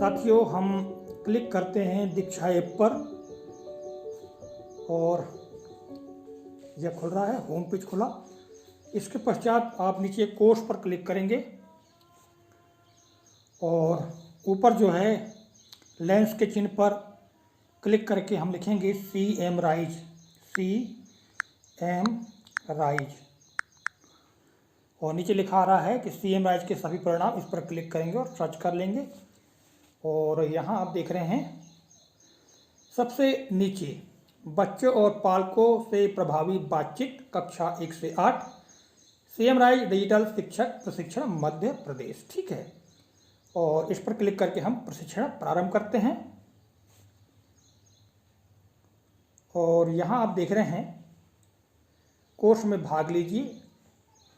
साथियों, हम क्लिक करते हैं दीक्षा ऐप पर और यह खुल रहा है, होम पेज खुला। इसके पश्चात आप नीचे कोर्स पर क्लिक करेंगे और ऊपर जो है लेंस के चिन्ह पर क्लिक करके हम लिखेंगे CM राइज, CM राइज, और नीचे लिखा आ रहा है कि CM राइज के सभी परिणाम। इस पर क्लिक करेंगे और सर्च कर लेंगे। और यहाँ आप देख रहे हैं सबसे नीचे बच्चों और पालकों से प्रभावी बातचीत, कक्षा 1 से 8, CM राइज डिजिटल शिक्षक प्रशिक्षण मध्य प्रदेश। ठीक है, और इस पर क्लिक करके हम प्रशिक्षण प्रारंभ करते हैं। और यहाँ आप देख रहे हैं कोर्स में भाग लीजिए,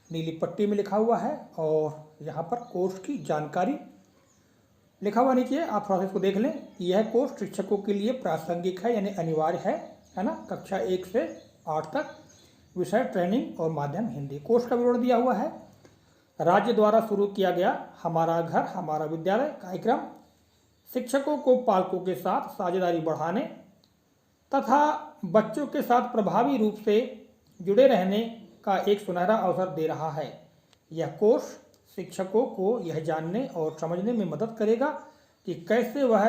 नीली पट्टी में लिखा हुआ है, और यहाँ पर कोर्स की जानकारी लिखा हुआ नीचे। आप थोड़ा सा इसको देख लें। यह कोर्स शिक्षकों के लिए प्रासंगिक है, यानी अनिवार्य है ना। कक्षा 1 से 8 तक, विषय ट्रेनिंग और माध्यम हिंदी। कोर्स का विवरण दिया हुआ है। राज्य द्वारा शुरू किया गया हमारा घर हमारा विद्यालय कार्यक्रम शिक्षकों को पालकों के साथ साझेदारी बढ़ाने तथा बच्चों के साथ प्रभावी रूप से जुड़े रहने का एक सुनहरा अवसर दे रहा है। यह कोर्स शिक्षकों को यह जानने और समझने में मदद करेगा कि कैसे वह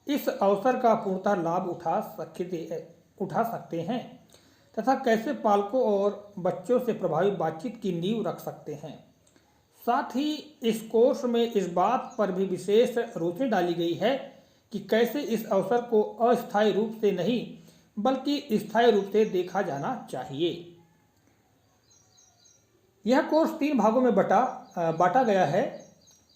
इस अवसर का पूर्णतः लाभ उठा सकते हैं तथा कैसे पालकों और बच्चों से प्रभावी बातचीत की नींव रख सकते हैं। साथ ही इस कोर्स में इस बात पर भी विशेष रोशनी डाली गई है कि कैसे इस अवसर को अस्थायी रूप से नहीं बल्कि स्थायी रूप से देखा जाना चाहिए। यह कोर्स 3 भागों में बांटा गया है।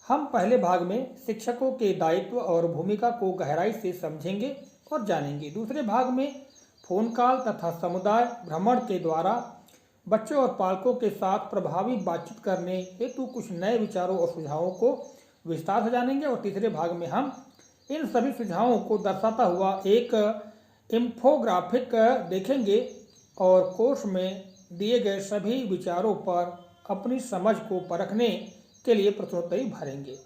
हम पहले भाग में शिक्षकों के दायित्व और भूमिका को गहराई से समझेंगे और जानेंगे। दूसरे भाग में फोन कॉल तथा समुदाय भ्रमण के द्वारा बच्चों और पालकों के साथ प्रभावी बातचीत करने हेतु कुछ नए विचारों और सुझावों को विस्तार से जानेंगे। और तीसरे भाग में हम इन सभी सुझावों को दर्शाता हुआ एक इंफोग्राफिक देखेंगे और कोर्स में दिए गए सभी विचारों पर अपनी समझ को परखने के लिए प्रश्नोत्तरी भरेंगे।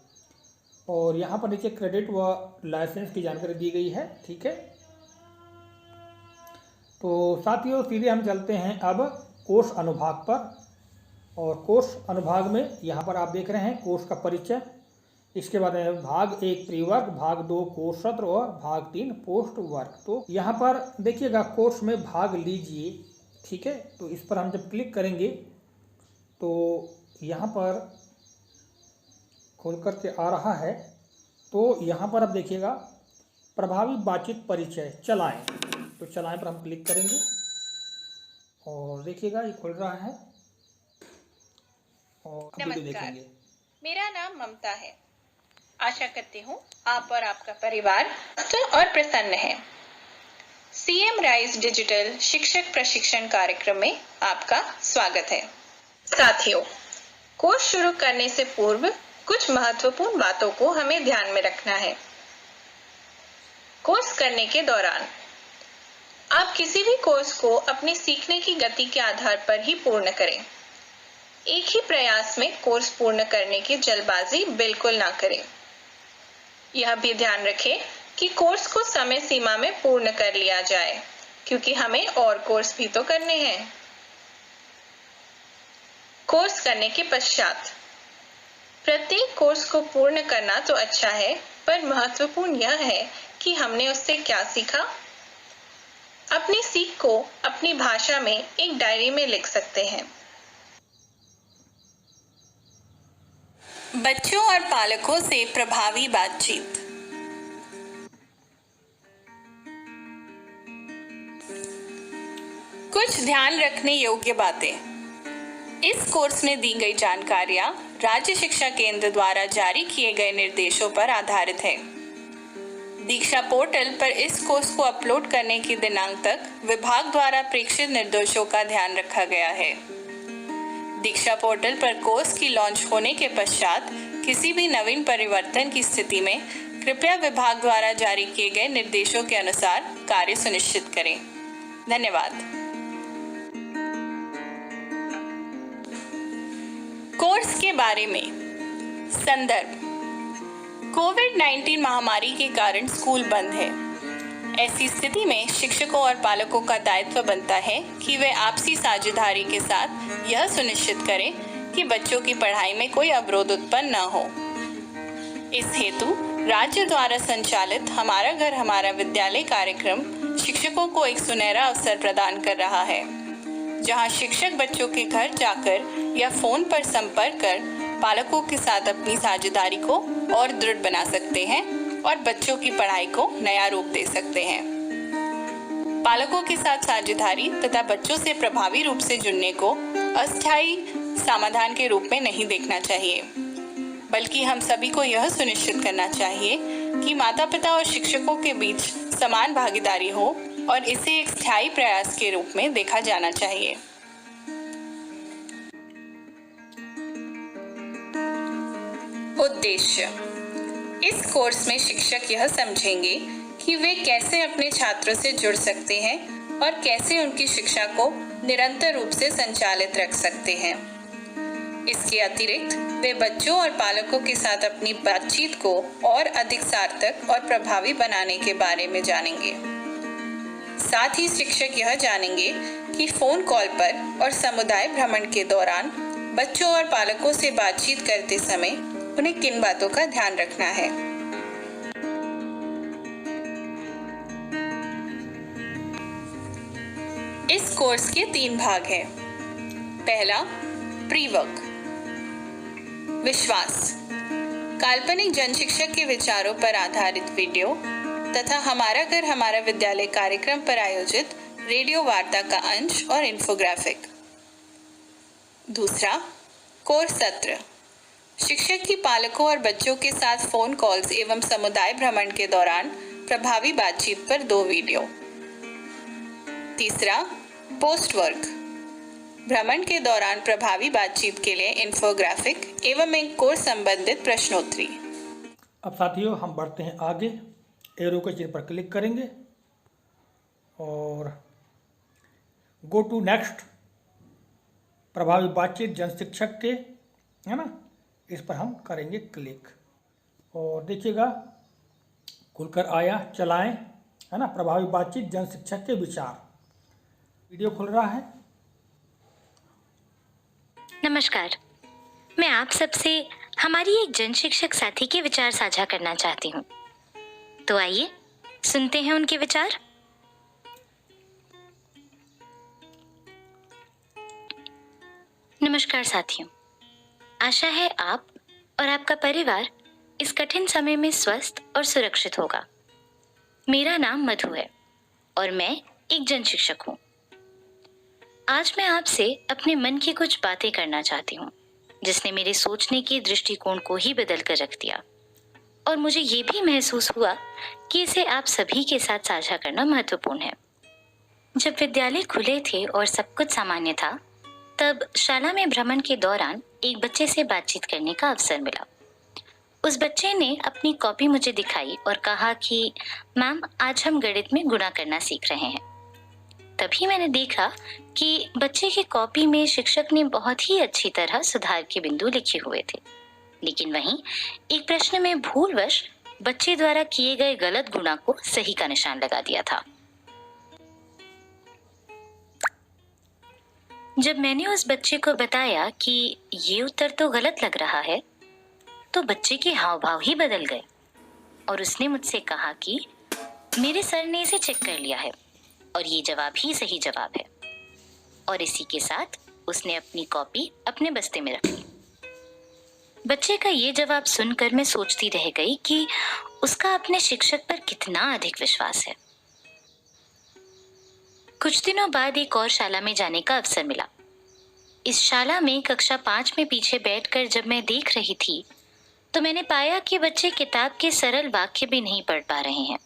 और यहाँ पर नीचे क्रेडिट व लाइसेंस की जानकारी दी गई है। ठीक है, तो साथियों सीधे हम चलते हैं अब कोर्स अनुभाग पर। और कोर्स अनुभाग में यहाँ पर आप देख रहे हैं कोर्स का परिचय, इसके बाद भाग 1 प्री वर्क, भाग 2 कोर्स सत्र और भाग 3 पोस्ट वर्क। तो यहाँ पर देखिएगा कोर्स में भाग लीजिए। ठीक है, तो इस पर हम जब क्लिक करेंगे तो यहाँ पर खोल कर के आ रहा है। तो यहाँ पर आप देखिएगा प्रभावी बातचीत परिचय चलाएं, तो चलाएं पर हम क्लिक करेंगे और देखिएगा ये खुल रहा है और वीडियो देखेंगे। मेरा नाम ममता है। आशा करती हूँ आप और आपका परिवार स्वस्थ और प्रसन्न है। CM राइज डिजिटल शिक्षक प्रशिक्षण कार्यक्रम में आपका स्वागत है। साथियों, कोर्स शुरू करने से पूर्व कुछ महत्वपूर्ण बातों को हमें ध्यान में रखना है। कोर्स करने के दौरान आप किसी भी कोर्स को अपने सीखने की गति के आधार पर ही पूर्ण करें। एक ही प्रयास में कोर्स पूर्ण करने की जल्दबाजी बिल्कुल ना करें। यह भी ध्यान रखें कि कोर्स को समय सीमा में पूर्ण कर लिया जाए, क्योंकि हमें और कोर्स भी तो करने हैं। कोर्स करने के पश्चात प्रत्येक कोर्स को पूर्ण करना तो अच्छा है, पर महत्वपूर्ण यह है कि हमने उससे क्या सीखा। अपनी सीख को अपनी भाषा में एक डायरी में लिख सकते हैं। बच्चों और पालकों से प्रभावी बातचीत। कुछ ध्यान रखने योग्य बातें। इस कोर्स में दी गई जानकारियां राज्य शिक्षा केंद्र द्वारा जारी किए गए निर्देशों पर आधारित है। दीक्षा पोर्टल पर इस कोर्स को अपलोड करने की दिनांक तक विभाग द्वारा प्रेक्षित निर्देशों का ध्यान रखा गया है। दीक्षा पोर्टल पर कोर्स की लॉन्च होने के पश्चात किसी भी नवीन परिवर्तन की स्थिति में कृपया विभाग द्वारा जारी किए गए निर्देशों के अनुसार कार्य सुनिश्चित करें। धन्यवाद। कोर्स के बारे में संदर्भ। कोविड-19 महामारी के कारण स्कूल बंद है। ऐसी स्थिति में शिक्षकों और पालकों का दायित्व बनता है कि वे आपसी साझेदारी के साथ यह सुनिश्चित करें कि बच्चों की पढ़ाई में कोई अवरोध उत्पन्न न हो। इस हेतु राज्य द्वारा संचालित हमारा घर हमारा विद्यालय कार्यक्रम शिक्षकों को एक सुनहरा अवसर प्रदान कर रहा है, जहां शिक्षक बच्चों के घर जाकर या फोन पर संपर्क कर पालकों के साथ अपनी साझेदारी को और दृढ़ बना सकते हैं और बच्चों की पढ़ाई को नया रूप दे सकते हैं। पालकों के साथ साझेदारी तथा बच्चों से प्रभावी रूप से जुड़ने को अस्थायी समाधान के रूप में नहीं देखना चाहिए, बल्कि हम सभी को यह सुनिश्चित करना चाहिए कि माता पिता और शिक्षकों के बीच समान भागीदारी हो और इसे एक स्थायी प्रयास के रूप में देखा जाना चाहिए। उद्देश्य: इस कोर्स में शिक्षक यह समझेंगे कि वे कैसे अपने छात्रों से जुड़ सकते हैं और कैसे उनकी शिक्षा को निरंतर रूप से संचालित रख सकते हैं। इसके अतिरिक्त वे बच्चों और पालकों के साथ अपनी बातचीत को और अधिक सार्थक और प्रभावी बनाने के बारे में जानेंगे। साथ ही शिक्षक यह जानेंगे कि फोन कॉल पर और समुदाय भ्रमण के दौरान बच्चों और पालकों से बातचीत करते समय उन्हें किन बातों का ध्यान रखना है। इस कोर्स के 3 भाग हैं। पहला, प्री वर्क, विश्वास, काल्पनिक जन शिक्षक के विचारों पर आधारित वीडियो तथा हमारा घर हमारा विद्यालय कार्यक्रम पर आयोजित रेडियो वार्ता का अंश और इन्फोग्राफिक। दूसरा, कोर सत्र, शिक्षक की पालकों और बच्चों के साथ फोन कॉल्स एवं समुदाय भ्रमण के दौरान प्रभावी बातचीत पर 2 वीडियो। तीसरा, पोस्ट वर्क, भ्रमण के दौरान प्रभावी बातचीत के लिए इन्फोग्राफिक एवं एक कोर्स संबंधित प्रश्नोत्तरी। अब साथियों हम बढ़ते हैं आगे। एरो के चिन्ह पर क्लिक करेंगे और गो टू नेक्स्ट, प्रभावी बातचीत जन शिक्षक के, है ना, इस पर हम करेंगे क्लिक और देखिएगा खुलकर आया। चलाएं, है ना, प्रभावी बातचीत जन शिक्षक के विचार, वीडियो खुल रहा है। नमस्कार, मैं आप सबसे हमारी एक जन शिक्षक साथी के विचार साझा करना चाहती हूँ। तो आइए सुनते हैं उनके विचार। नमस्कार साथियों, आशा है आप और आपका परिवार इस कठिन समय में स्वस्थ और सुरक्षित होगा। मेरा नाम मधु है और मैं एक जन शिक्षक हूँ। आज मैं आपसे अपने मन की कुछ बातें करना चाहती हूँ, जिसने मेरे सोचने के दृष्टिकोण को ही बदल कर रख दिया और मुझे ये भी महसूस हुआ कि इसे आप सभी के साथ साझा करना महत्वपूर्ण है। जब विद्यालय खुले थे और सब कुछ सामान्य था, तब शाला में भ्रमण के दौरान एक बच्चे से बातचीत करने का अवसर मिला। उस बच्चे ने अपनी कॉपी मुझे दिखाई और कहा कि मैम, आज हम गणित में गुणा करना सीख रहे हैं। तभी मैंने देखा कि बच्चे की कॉपी में शिक्षक ने बहुत ही अच्छी तरह सुधार के बिंदु लिखे हुए थे, लेकिन वहीं एक प्रश्न में भूलवश बच्चे द्वारा किए गए गलत गुणा को सही का निशान लगा दिया था। जब मैंने उस बच्चे को बताया कि ये उत्तर तो गलत लग रहा है, तो बच्चे के हाव भाव ही बदल गए और उसने मुझसे कहा कि मेरे सर ने इसे चेक कर लिया है और ये जवाब ही सही जवाब है। और इसी के साथ उसने अपनी कॉपी अपने बस्ते में रख ली। बच्चे का ये जवाब सुनकर मैं सोचती रह गई कि उसका अपने शिक्षक पर कितना अधिक विश्वास है। कुछ दिनों बाद एक और शाला में जाने का अवसर मिला। इस शाला में कक्षा 5 में पीछे बैठकर जब मैं देख रही थी, तो मैंने पाया कि बच्चे किताब के सरल वाक्य भी नहीं पढ़ पा रहे हैं।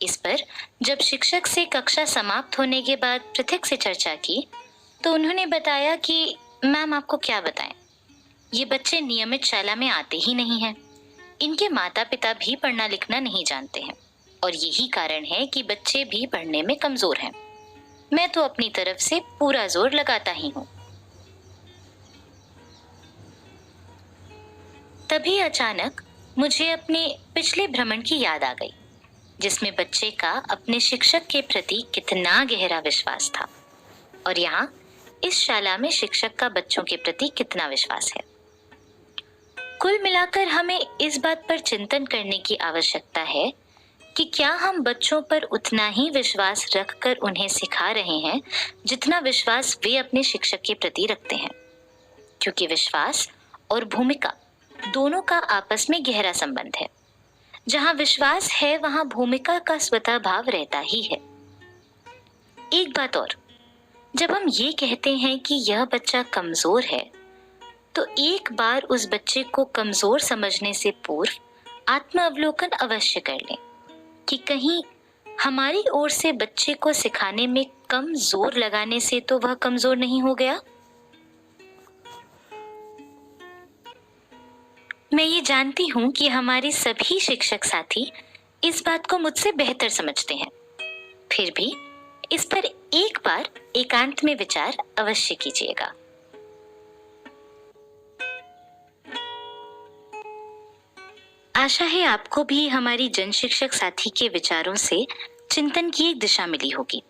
इस पर जब शिक्षक से कक्षा समाप्त होने के बाद पृथक से चर्चा की, तो उन्होंने बताया कि मैम, आपको क्या बताएं, ये बच्चे नियमित शाला में आते ही नहीं हैं। इनके माता पिता भी पढ़ना लिखना नहीं जानते हैं और यही कारण है कि बच्चे भी पढ़ने में कमजोर हैं। मैं तो अपनी तरफ से पूरा जोर लगाता ही हूँ। तभी अचानक मुझे अपने पिछले भ्रमण की याद आ गई, जिसमें बच्चे का अपने शिक्षक के प्रति कितना गहरा विश्वास था, और यहाँ इस शाला में शिक्षक का बच्चों के प्रति कितना विश्वास है। कुल मिलाकर हमें इस बात पर चिंतन करने की आवश्यकता है कि क्या हम बच्चों पर उतना ही विश्वास रखकर उन्हें सिखा रहे हैं जितना विश्वास वे अपने शिक्षक के प्रति रखते हैं, क्योंकि विश्वास और भूमिका दोनों का आपस में गहरा संबंध है। जहां विश्वास है वहां भूमिका का स्वतः भाव रहता ही है। एक बात और, जब हम ये कहते हैं कि यह बच्चा कमजोर है, तो एक बार उस बच्चे को कमजोर समझने से पूर्व आत्मावलोकन अवश्य कर लें कि कहीं हमारी ओर से बच्चे को सिखाने में कम जोर लगाने से तो वह कमजोर नहीं हो गया। मैं ये जानती हूँ कि हमारे सभी शिक्षक साथी इस बात को मुझसे बेहतर समझते हैं, फिर भी इस पर एक बार एकांत में विचार अवश्य कीजिएगा। आशा है आपको भी हमारी जन शिक्षक साथी के विचारों से चिंतन की एक दिशा मिली होगी।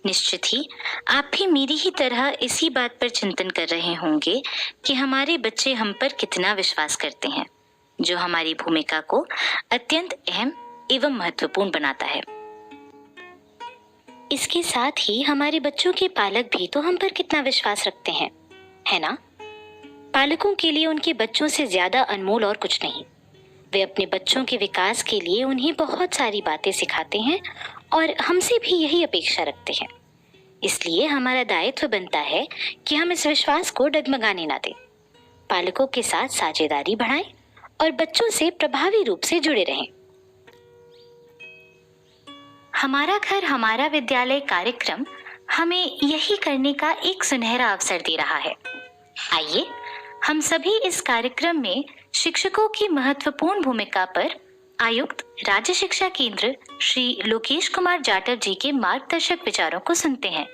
निश्चित ही आप भी मेरी ही तरह इसी बात पर चिंतन कर रहे होंगे कि हमारे बच्चे हम पर कितना विश्वास करते हैं, जो हमारी भूमिका को अत्यंत अहम एवं महत्वपूर्ण बनाता है। इसके साथ ही हमारे बच्चों के पालक भी तो हम पर कितना विश्वास रखते हैं, है ना? पालकों के लिए उनके बच्चों से ज्यादा अनमोल और कुछ नहीं। वे अपने बच्चों के विकास के लिए उन्हें बहुत सारी बातें सिखाते हैं और हमसे भी यही अपेक्षा रखते हैं। इसलिए हमारा दायित्व बनता है कि हम इस विश्वास को डगमगाने ना दें, पालकों के साथ साझेदारी बढ़ाएं और बच्चों से प्रभावी रूप से जुड़े रहें। हमारा घर हमारा विद्यालय कार्यक्रम हमें यही करने का एक सुनहरा अवसर दे रहा है। आइए हम सभी इस कार्यक्रम में शिक्षकों की महत्वपूर्ण भूमिका पर आयुक्त राज्य शिक्षा केंद्र श्री लोकेश कुमार जाटव जी के मार्गदर्शक विचारों को सुनते हैं।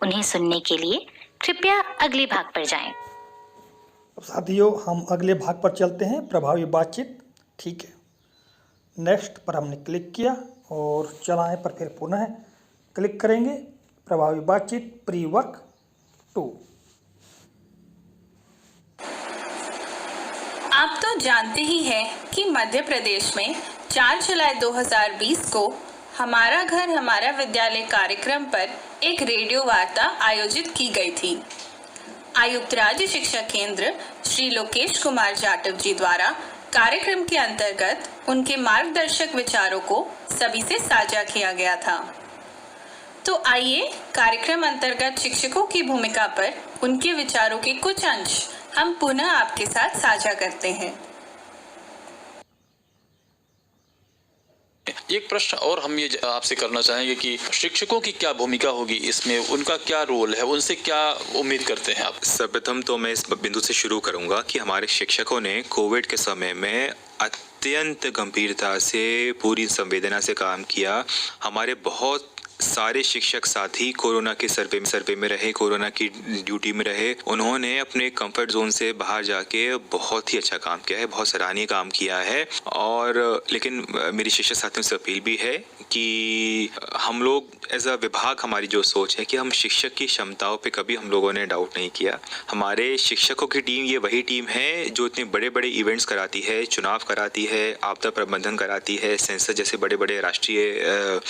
उन्हें सुनने के लिए कृपया अगले भाग पर जाएं। साथियों, हम अगले भाग पर चलते हैं, प्रभावी बातचीत। ठीक है, नेक्स्ट पर हमने क्लिक किया और चलाएं पर फिर पुनः क्लिक करेंगे। प्रभावी बातचीत प्री वर्क 2। आप तो जानते ही हैं कि मध्य प्रदेश में 4 जुलाई 2020 को हमारा घर हमारा विद्यालय कार्यक्रम पर एक रेडियो वार्ता आयोजित की गई थी। आयुक्त राज्य शिक्षा केंद्र श्री लोकेश कुमार जाटव जी द्वारा कार्यक्रम के अंतर्गत उनके मार्गदर्शक विचारों को सभी से साझा किया गया था। तो आइए कार्यक्रम अंतर्गत शिक्षकों की भूमिका पर उनके विचारों के कुछ अंश हम पुनः आपके साथ साझा करते हैं। एक प्रश्न और हम ये आपसे करना चाहेंगे कि शिक्षकों की क्या भूमिका होगी इसमें, उनका क्या रोल है, उनसे क्या उम्मीद करते हैं आप? सर्वप्रथम तो मैं इस बिंदु से शुरू करूंगा कि हमारे शिक्षकों ने कोविड के समय में अत्यंत गंभीरता से पूरी संवेदना से काम किया। हमारे बहुत सारे शिक्षक साथी कोरोना के सर्वे में रहे, कोरोना की ड्यूटी में रहे। उन्होंने अपने कंफर्ट जोन से बाहर जाके बहुत ही अच्छा काम किया है, बहुत सराहनीय काम किया है। और लेकिन मेरी शिक्षक साथियों से अपील भी है कि हम लोग एज अ विभाग, हमारी जो सोच है कि हम शिक्षक की क्षमताओं पे कभी हम लोगों ने डाउट नहीं किया। हमारे शिक्षकों की टीम ये वही टीम है जो इतने बड़े बड़े इवेंट्स कराती है, चुनाव कराती है, आपदा प्रबंधन कराती है, सेंसर जैसे बड़े बड़े राष्ट्रीय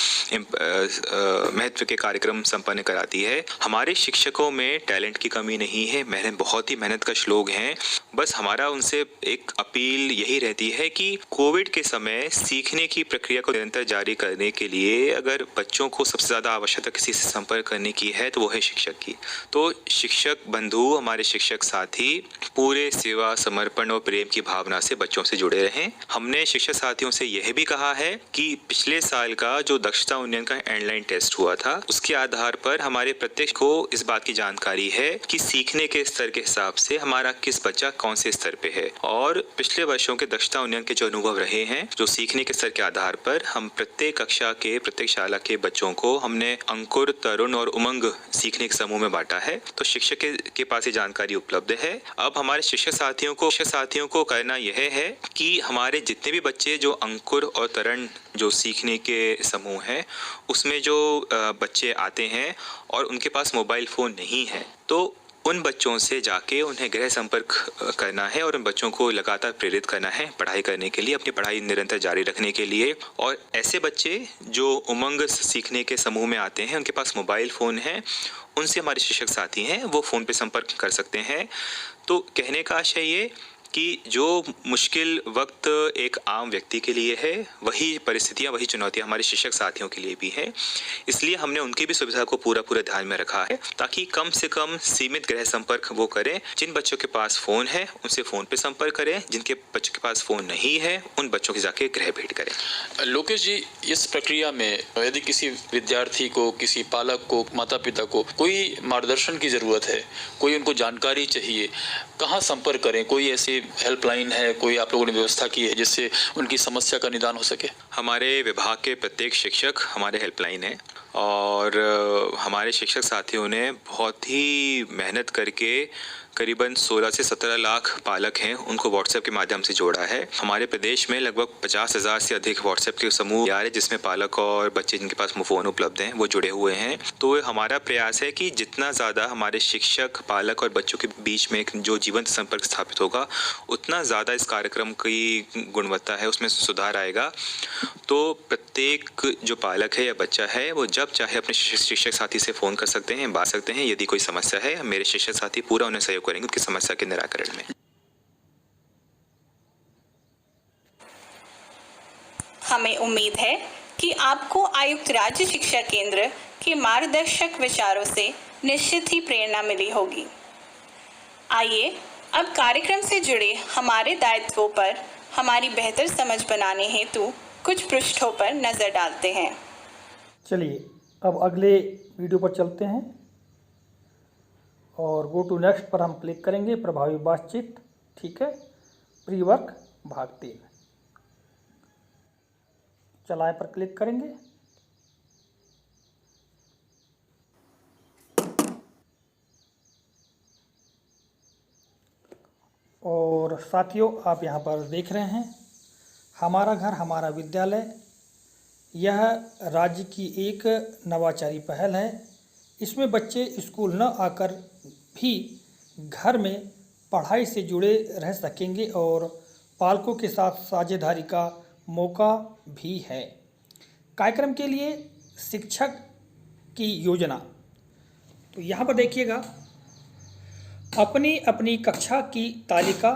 महत्व के कार्यक्रम संपन्न कराती है। हमारे शिक्षकों में टैलेंट की कमी नहीं है, बहुत ही मेहनतकश लोग हैं। बस हमारा उनसे एक अपील यही रहती है कि कोविड के समय सीखने की प्रक्रिया को निरंतर जारी करने के लिए अगर बच्चों को सबसे ज़्यादा आवश्यकता किसी से संपर्क करने की है तो वो है शिक्षक की। तो शिक्षक बंधु, हमारे शिक्षक साथी पूरे सेवा, समर्पण और प्रेम की भावना से बच्चों से जुड़े रहें। हमने शिक्षक साथियों से यह भी कहा है कि पिछले साल का जो दक्षता उन्नयन का एंडलाइन टेस्ट हुआ था। उसके आधार पर हमारे प्रत्येक को इस बात की जानकारी है कि सीखने के स्तर के हिसाब से हमारा किस बच्चा कौन से स्तर पे है। और पिछले वर्षों के दक्षता उन्नयन के जो अनुभव रहे हैं, जो सीखने के स्तर के आधार पर हम प्रत्येक कक्षा के प्रत्येक शाला के बच्चों को हमने अंकुर, तरुण और उमंग सीखने के समूह में बांटा है। तो शिक्षक के पास ये जानकारी उपलब्ध है। अब हमारे शिक्षक साथियों को करना यह है कि हमारे जितने भी बच्चे जो अंकुर और तरण जो सीखने के समूह हैं उसमें जो बच्चे आते हैं और उनके पास मोबाइल फ़ोन नहीं है, तो उन बच्चों से जाके उन्हें गृह संपर्क करना है और उन बच्चों को लगातार प्रेरित करना है पढ़ाई करने के लिए, अपनी पढ़ाई निरंतर जारी रखने के लिए। और ऐसे बच्चे जो उमंग सीखने के समूह में आते हैं, उनके पास मोबाइल फ़ोन है, उनसे हमारे शिक्षक साथी हैं वो फ़ोन पे संपर्क कर सकते हैं। तो कहने का आशय ये कि जो मुश्किल वक्त एक आम व्यक्ति के लिए है, वही परिस्थितियां, वही चुनौतियां हमारे शिक्षक साथियों के लिए भी हैं। इसलिए हमने उनकी भी सुविधा को पूरा ध्यान में रखा है ताकि कम से कम सीमित गृह संपर्क वो करें। जिन बच्चों के पास फ़ोन है उनसे फ़ोन पे संपर्क करें, जिनके बच्चों के पास फ़ोन नहीं है उन बच्चों के जाके गृह भेंट करें। लोकेश जी, इस प्रक्रिया में यदि किसी विद्यार्थी को, किसी पालक को, माता पिता को कोई मार्गदर्शन की ज़रूरत है, कोई उनको जानकारी चाहिए, कहाँ संपर्क करें? कोई ऐसी हेल्पलाइन है, कोई आप लोगों ने व्यवस्था की है जिससे उनकी समस्या का निदान हो सके? हमारे विभाग के प्रत्येक शिक्षक हमारे हेल्पलाइन है और हमारे शिक्षक साथियों ने बहुत ही मेहनत करके करीबन 16 से 17 लाख पालक हैं, उनको व्हाट्सएप के माध्यम से जोड़ा है। हमारे प्रदेश में लगभग 50,000 से अधिक व्हाट्सएप के समूह आ रहे जिसमें पालक और बच्चे जिनके पास फ़ोन उपलब्ध हैं वो जुड़े हुए हैं। तो हमारा प्रयास है कि जितना ज़्यादा हमारे शिक्षक, पालक और बच्चों के बीच में जो जीवंत संपर्क स्थापित होगा, उतना ज़्यादा इस कार्यक्रम की गुणवत्ता है उसमें सुधार आएगा। तो प्रत्येक जो पालक है या बच्चा है वो जब चाहे अपने शिक्षक साथी से फ़ोन कर सकते हैं, बात सकते हैं। यदि कोई समस्या है, मेरे शिक्षक साथी पूरा उन्हें सहयोग करेंगे उनकी समस्या के निराकरण में। हमें उम्मीद है कि आपको आयुक्त राज्य शिक्षा केंद्र के मार्गदर्शक विचारों से निश्चित ही प्रेरणा मिली होगी। आइए अब कार्यक्रम से जुड़े हमारे दायित्वों पर हमारी बेहतर समझ बनाने हेतु कुछ पृष्ठों पर नज़र डालते हैं। चलिए अब अगले वीडियो पर चलते हैं और गो टू नेक्स्ट पर हम क्लिक करेंगे। प्रभावी बातचीत, ठीक है, प्री वर्क भाग 3 चलाए पर क्लिक करेंगे। और साथियों, आप यहाँ पर देख रहे हैं हमारा घर हमारा विद्यालय। यह राज्य की एक नवाचारी पहल है। इसमें बच्चे स्कूल न आकर भी घर में पढ़ाई से जुड़े रह सकेंगे और पालकों के साथ साझेदारी का मौका भी है। कार्यक्रम के लिए शिक्षक की योजना, तो यहाँ पर देखिएगा, अपनी अपनी कक्षा की तालिका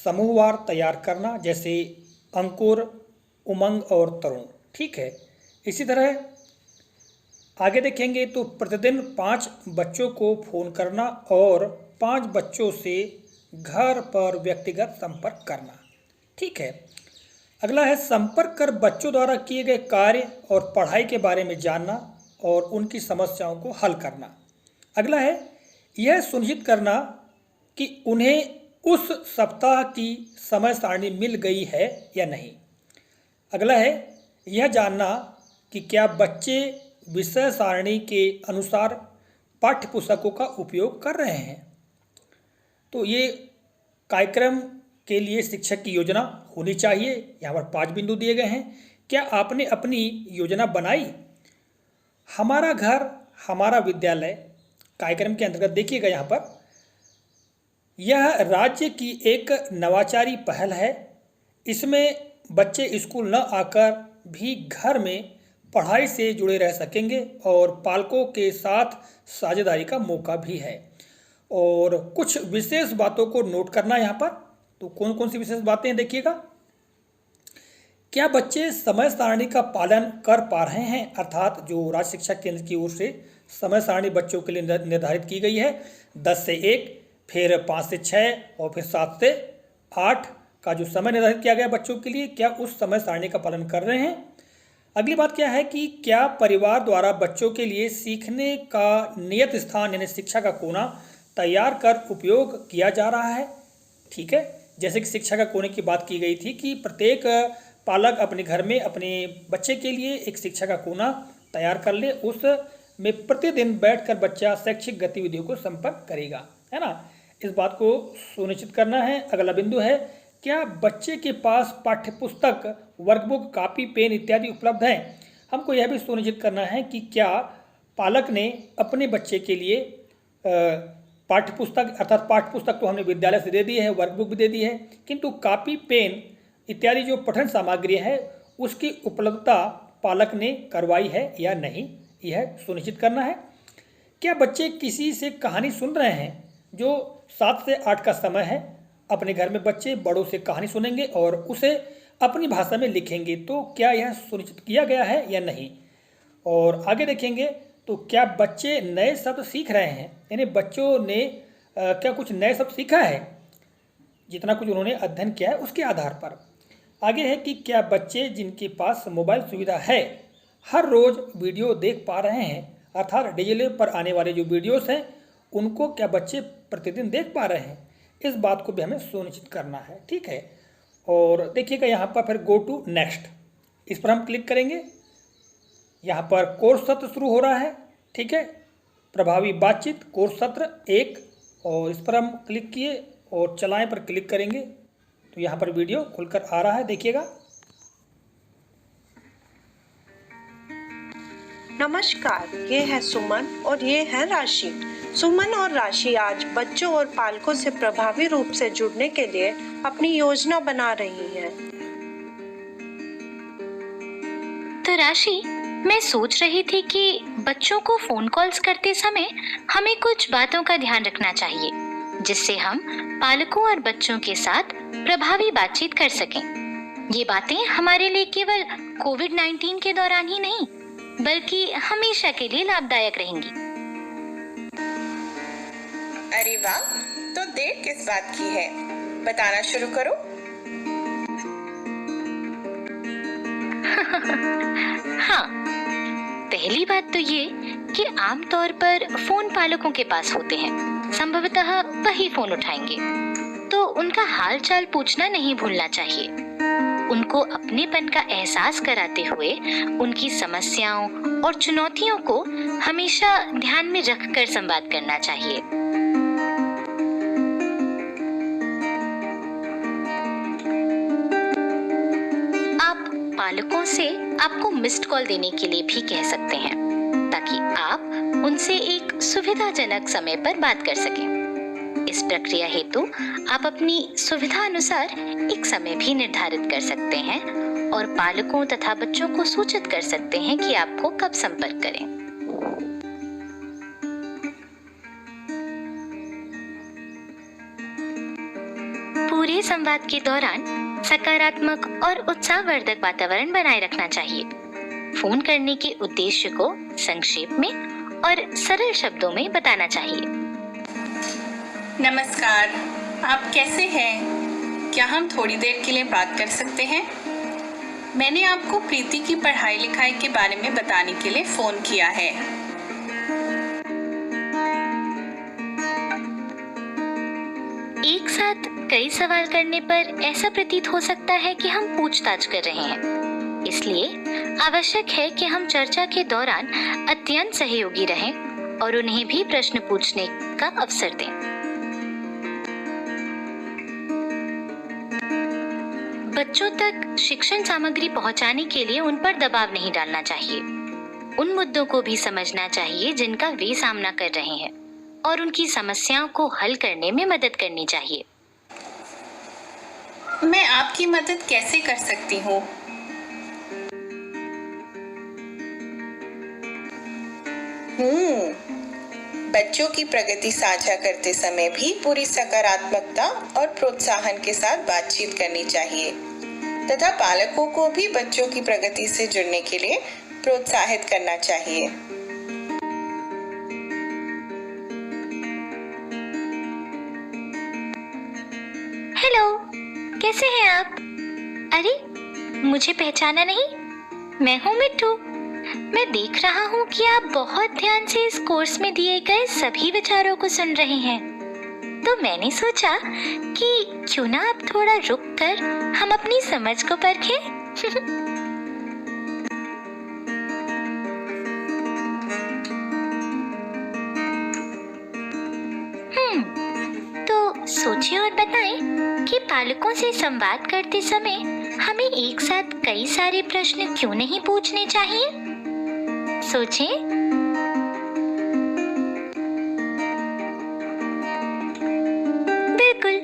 समूहवार तैयार करना, जैसे अंकुर, उमंग और तरुण, ठीक है। इसी तरह आगे देखेंगे तो प्रतिदिन 5 बच्चों को फ़ोन करना और 5 बच्चों से घर पर व्यक्तिगत संपर्क करना, ठीक है। अगला है संपर्क कर बच्चों द्वारा किए गए कार्य और पढ़ाई के बारे में जानना और उनकी समस्याओं को हल करना। अगला है यह सुनिश्चित करना कि उन्हें उस सप्ताह की समय सारणी मिल गई है या नहीं। अगला है यह जानना कि क्या बच्चे विषय सारणी के अनुसार पाठ्य पुस्तकों का उपयोग कर रहे हैं। तो ये कार्यक्रम के लिए शिक्षक की योजना होनी चाहिए। यहाँ पर 5 बिंदु दिए गए हैं। क्या आपने अपनी योजना बनाई? हमारा घर हमारा विद्यालय कार्यक्रम के अंतर्गत देखिएगा, यहाँ पर यह राज्य की एक नवाचारी पहल है। इसमें बच्चे स्कूल न आकर भी घर में पढ़ाई से जुड़े रह सकेंगे और पालकों के साथ साझेदारी का मौका भी है। और कुछ विशेष बातों को नोट करना यहाँ पर, तो कौन कौन सी विशेष बातें हैं देखिएगा। क्या बच्चे समय सारणी का पालन कर पा रहे हैं, अर्थात जो राज्य शिक्षा केंद्र की ओर से समय सारणी बच्चों के लिए निर्धारित की गई है, 10 से 1, फिर 5 से 6 और फिर 7 से 8 का जो समय निर्धारित किया गया बच्चों के लिए, क्या उस समय सारणी का पालन कर रहे हैं। अगली बात क्या है कि क्या परिवार द्वारा बच्चों के लिए सीखने का नियत स्थान यानी शिक्षा का कोना तैयार कर उपयोग किया जा रहा है। ठीक है, जैसे कि शिक्षा का कोने की बात की गई थी कि प्रत्येक पालक अपने घर में अपने बच्चे के लिए एक शिक्षा का कोना तैयार कर ले, उस में प्रतिदिन बैठकर बच्चा शैक्षिक गतिविधियों को संपन्न करेगा, है ना। इस बात को सुनिश्चित करना है। अगला बिंदु है, क्या बच्चे के पास पाठ्य पुस्तक, वर्कबुक, कापी, पेन इत्यादि उपलब्ध हैं। हमको यह भी सुनिश्चित करना है कि क्या पालक ने अपने बच्चे के लिए पाठ्य पुस्तक, अर्थात पाठ्य पुस्तक तो हमने विद्यालय से दे दी है, वर्कबुक भी दे दी है, किंतु कापी, पेन इत्यादि जो पठन सामग्री है उसकी उपलब्धता पालक ने करवाई है या नहीं, यह सुनिश्चित करना है। क्या बच्चे किसी से कहानी सुन रहे हैं। जो 7 से 8 का समय है, अपने घर में बच्चे बड़ों से कहानी सुनेंगे और उसे अपनी भाषा में लिखेंगे, तो क्या यह सुनिश्चित किया गया है या नहीं। और आगे देखेंगे तो क्या बच्चे नए शब्द सीख रहे हैं, यानी बच्चों ने क्या कुछ नए शब्द सीखा है, जितना कुछ उन्होंने अध्ययन किया है उसके आधार पर। आगे है कि क्या बच्चे जिनके पास मोबाइल सुविधा है हर रोज़ वीडियो देख पा रहे हैं, अर्थात डिजिटल पर आने वाले जो वीडियोस हैं उनको क्या बच्चे प्रतिदिन देख पा रहे हैं, इस बात को भी हमें सुनिश्चित करना है। ठीक है, और देखिएगा यहाँ पर फिर गो टू नेक्स्ट, इस पर हम क्लिक करेंगे। यहाँ पर कोर्स सत्र शुरू हो रहा है। ठीक है, प्रभावी बातचीत कोर्स सत्र 1, और इस पर हम क्लिक किए और चलाएं पर क्लिक करेंगे तो यहाँ पर वीडियो खुलकर आ रहा है, देखिएगा। नमस्कार, ये है सुमन और ये है राशि। सुमन और राशि आज बच्चों और पालकों से प्रभावी रूप से जुड़ने के लिए अपनी योजना बना रही हैं। तो राशि, मैं सोच रही थी कि बच्चों को फोन कॉल्स करते समय हमें कुछ बातों का ध्यान रखना चाहिए, जिससे हम पालकों और बच्चों के साथ प्रभावी बातचीत कर सकें। ये बातें हमारे लिए केवल कोविड-19 के दौरान ही नहीं, बल्कि हमेशा के लिए लाभदायक रहेंगी। अरे वाह, तो देर किस बात की है, बताना शुरू करो। हाँ, पहली बात तो ये कि आमतौर पर फोन पालकों के पास होते हैं, संभवतः वही फोन उठाएंगे, तो उनका हाल चाल पूछना नहीं भूलना चाहिए। उनको अपनेपन का एहसास कराते हुए उनकी समस्याओं और चुनौतियों को हमेशा ध्यान में रखकर संवाद करना चाहिए। आप पालकों से आपको मिस्ड कॉल देने के लिए भी कह सकते हैं, ताकि आप उनसे एक सुविधाजनक समय पर बात कर सकें। इस प्रक्रिया हेतु आप अपनी सुविधा अनुसार एक समय भी निर्धारित कर सकते हैं और पालकों तथा बच्चों को सूचित कर सकते हैं कि आपको कब संपर्क करें। पूरे संवाद के दौरान सकारात्मक और उत्साहवर्धक वातावरण बनाए रखना चाहिए। फोन करने के उद्देश्य को संक्षेप में और सरल शब्दों में बताना चाहिए। नमस्कार, आप कैसे हैं? क्या हम थोड़ी देर के लिए बात कर सकते हैं? मैंने आपको प्रीति की पढ़ाई लिखाई के बारे में बताने के लिए फोन किया है। एक साथ कई सवाल करने पर ऐसा प्रतीत हो सकता है कि हम पूछताछ कर रहे हैं, इसलिए आवश्यक है कि हम चर्चा के दौरान अत्यंत सहयोगी रहें और उन्हें भी प्रश्न पूछने का अवसर दें। बच्चों तक शिक्षण सामग्री पहुंचाने के लिए उन पर दबाव नहीं डालना चाहिए। उन मुद्दों को भी समझना चाहिए जिनका वे सामना कर रहे हैं और उनकी समस्याओं को हल करने में मदद करनी चाहिए। मैं आपकी मदद कैसे कर सकती हूँ? बच्चों की प्रगति साझा करते समय भी पूरी सकारात्मकता और प्रोत्साहन के साथ बातचीत करनी चाहिए तथा पालकों को भी बच्चों की प्रगति से जुड़ने के लिए प्रोत्साहित करना चाहिए। हेलो, कैसे हैं आप? अरे, मुझे पहचाना नहीं? मैं हूँ मिट्टू। मैं देख रहा हूँ कि आप बहुत ध्यान से इस कोर्स में दिए गए सभी विचारों को सुन रहे हैं, तो मैंने सोचा कि क्यों ना आप थोड़ा रुक कर हम अपनी समझ को परखें। तो सोचिए और बताएं कि पालकों से संवाद करते समय हमें एक साथ कई सारे प्रश्न क्यों नहीं पूछने चाहिए? सोचें। बिल्कुल,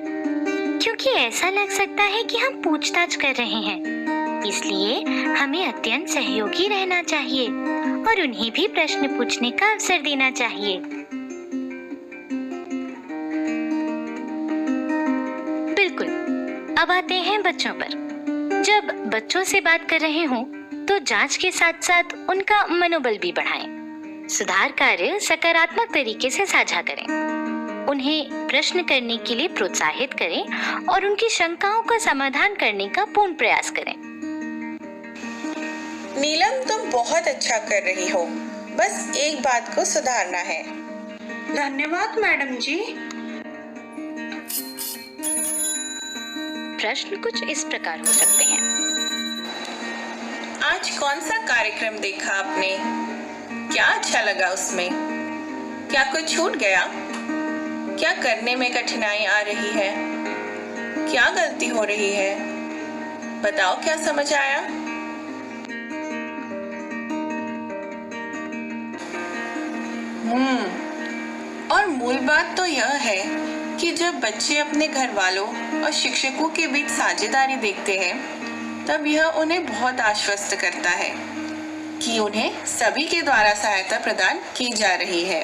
क्योंकि ऐसा लग सकता है कि हम पूछताछ कर रहे हैं, इसलिए हमें अत्यंत सहयोगी रहना चाहिए और उन्हें भी प्रश्न पूछने का अवसर देना चाहिए। बिल्कुल, अब आते हैं बच्चों पर। जब बच्चों से बात कर रहे हों, तो जांच के साथ साथ उनका मनोबल भी बढ़ाएं। सुधार कार्य सकारात्मक तरीके से साझा करें, उन्हें प्रश्न करने के लिए प्रोत्साहित करें और उनकी शंकाओं का समाधान करने का पूर्ण प्रयास करें। नीलम, तुम बहुत अच्छा कर रही हो, बस एक बात को सुधारना है। धन्यवाद मैडम जी। प्रश्न कुछ इस प्रकार हो सकते हैं। आज कौन सा कार्यक्रम देखा आपने? क्या अच्छा लगा उसमें? क्या कुछ छूट गया? क्या करने में कठिनाई आ रही है? क्या गलती हो रही है? बताओ, क्या समझ आया? और मूल बात तो यह है कि जब बच्चे अपने घर वालों और शिक्षकों के बीच साझेदारी देखते हैं, तब यह उन्हें बहुत आश्वस्त करता है कि उन्हें सभी के द्वारा सहायता प्रदान की जा रही है।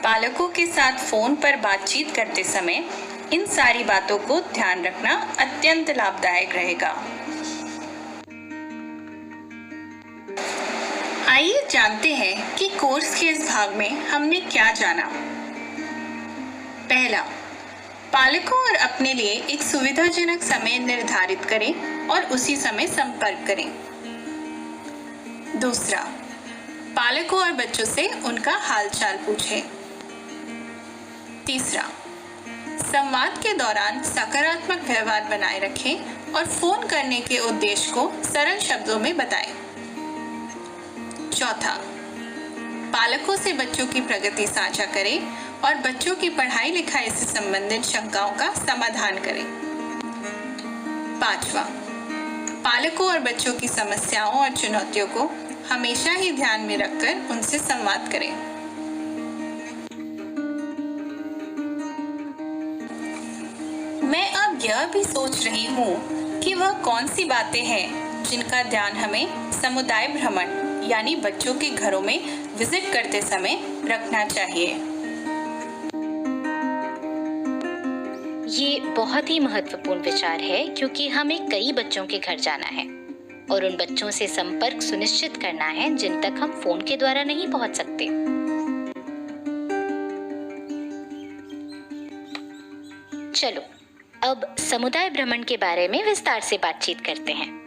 पालकों के साथ फोन पर बातचीत करते समय इन सारी बातों को ध्यान रखना अत्यंत लाभदायक रहेगा। आइए जानते हैं कि कोर्स के इस भाग में हमने क्या जाना। पहला, पालकों और अपने लिए एक सुविधाजनक समय निर्धारित करें और उसी समय संपर्क करें। दूसरा, पालकों और बच्चों से उनका हालचाल पूछें। तीसरा, संवाद के दौरान सकारात्मक व्यवहार बनाए रखें और फोन करने के उद्देश्य को सरल शब्दों में बताएं। चौथा, पालकों से बच्चों की प्रगति साझा करें और बच्चों की पढ़ाई लिखाई से संबंधित शंकाओं का समाधान करें। पांचवा, पालकों और बच्चों की समस्याओं और चुनौतियों को हमेशा ही ध्यान में रखकर उनसे संवाद करें। मैं अब यह भी सोच रही हूँ कि वह कौन सी बातें हैं जिनका ध्यान हमें समुदाय भ्रमण यानी बच्चों के घरों में विजिट करते समय रखना चाहिए। ये बहुत ही महत्वपूर्ण विचार है, क्योंकि हमें कई बच्चों के घर जाना है और उन बच्चों से संपर्क सुनिश्चित करना है जिन तक हम फोन के द्वारा नहीं पहुंच सकते। चलो अब समुदाय भ्रमण के बारे में विस्तार से बातचीत करते हैं।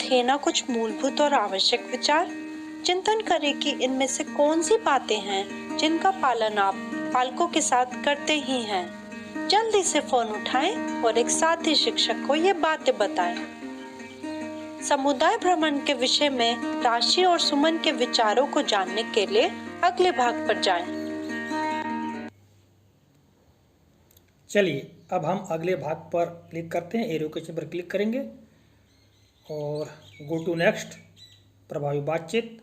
थे ना कुछ मूलभूत और आवश्यक विचार। चिंतन करें कि इनमें से कौन सी बातें हैं जिनका पालन आप पालकों के साथ करते ही हैं। जल्दी से फोन उठाएं और एक साथी शिक्षक को ये बातें बताएं। समुदाय भ्रमण के विषय में राशि और सुमन के विचारों को जानने के लिए अगले भाग पर जाएं। चलिए अब हम अगले भाग पर क्लिक करते हैं, एरो के चिन्ह पर क्लिक करेंगे और गो टू नेक्स्ट, प्रभावी बातचीत।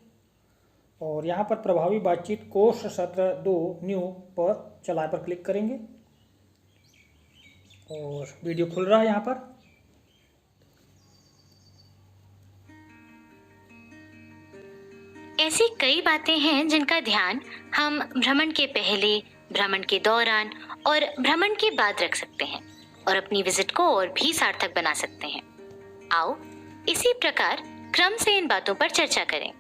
और यहाँ पर प्रभावी बातचीत कोर्स सत्र 2 न्यू पर चलाए पर क्लिक करेंगे और वीडियो खुल रहा है यहाँ पर। ऐसी कई बातें हैं जिनका ध्यान हम भ्रमण के पहले, भ्रमण के दौरान और भ्रमण के बाद रख सकते हैं और अपनी विजिट को और भी सार्थक बना सकते हैं। आओ इसी प्रकार क्रम से इन बातों पर चर्चा करें।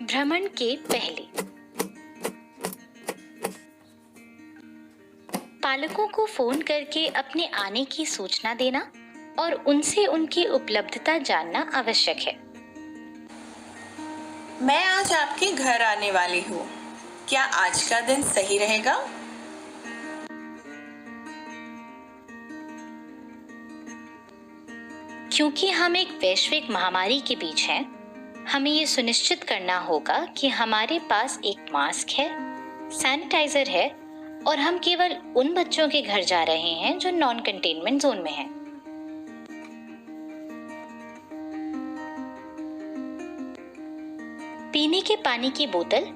भ्रमण के पहले पालकों को फोन करके अपने आने की सूचना देना और उनसे उनकी उपलब्धता जानना आवश्यक है। मैं आज आपके घर आने वाली हूँ, क्या आज का दिन सही रहेगा? क्योंकि हम एक वैश्विक महामारी के बीच हैं, हमें ये सुनिश्चित करना होगा कि हमारे पास एक मास्क है, सैनिटाइजर है और हम केवल उन बच्चों के घर जा रहे हैं जो नॉन कंटेनमेंट जोन में हैं। पीने के पानी की बोतल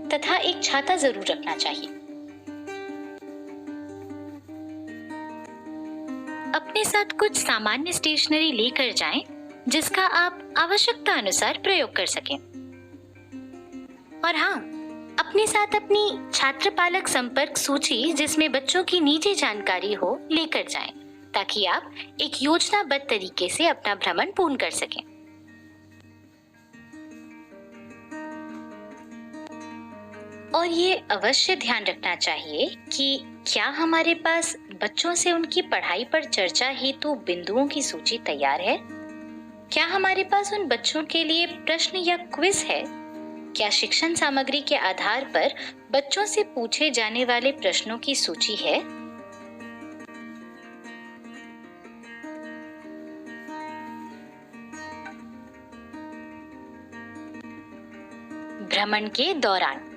तथा एक छाता जरूर रखना चाहिए। अपने साथ कुछ सामान्य स्टेशनरी लेकर जाएं, जिसका आप आवश्यकता अनुसार प्रयोग कर सकें। और हाँ, अपने साथ अपनी छात्र पालक संपर्क सूची जिसमें बच्चों की निजी जानकारी हो लेकर जाएं, ताकि आप एक योजनाबद्ध तरीके से अपना भ्रमण पूर्ण कर सकें। और ये अवश्य ध्यान रखना चाहिए कि क्या हमारे पास बच्चों से उनकी पढ़ाई पर चर्चा हेतु बिंदुओं की सूची तैयार है? क्या हमारे पास उन बच्चों के लिए प्रश्न या क्विज है? क्या शिक्षण सामग्री के आधार पर बच्चों से पूछे जाने वाले प्रश्नों की सूची है? भ्रमण के दौरान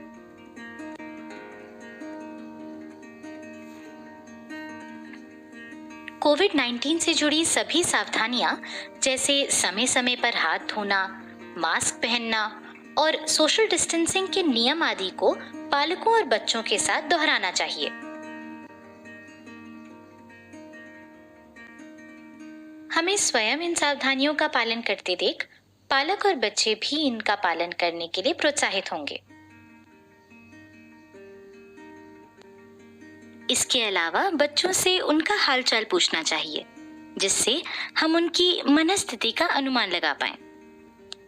कोविड-19 से जुड़ी सभी सावधानियां जैसे समय समय पर हाथ धोना, मास्क पहनना और सोशल डिस्टेंसिंग के नियम आदि को पालकों और बच्चों के साथ दोहराना चाहिए। हमें स्वयं इन सावधानियों का पालन करते देख पालक और बच्चे भी इनका पालन करने के लिए प्रोत्साहित होंगे। इसके अलावा बच्चों से उनका हालचाल पूछना चाहिए, जिससे हम उनकी मनस्थिति का अनुमान लगा पाएं।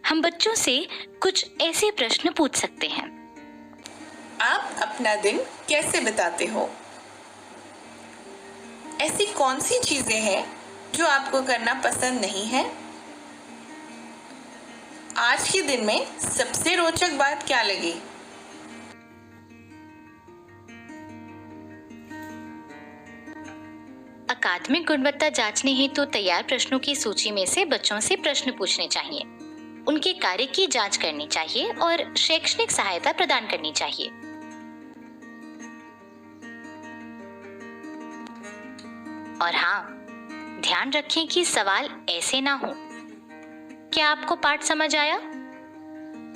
हम बच्चों से कुछ ऐसे प्रश्न पूछ सकते हैं। आप अपना दिन कैसे बिताते हो? ऐसी कौन सी चीजें हैं जो आपको करना पसंद नहीं है? आज के दिन में सबसे रोचक बात क्या लगी? अकादमिक गुणवत्ता जांचने हेतु तैयार प्रश्नों की सूची में से बच्चों से प्रश्न पूछने चाहिए, उनके कार्य की जांच करनी चाहिए और शैक्षणिक सहायता प्रदान करनी चाहिए। और हाँ, ध्यान रखें कि सवाल ऐसे ना हो, क्या आपको पाठ समझ आया?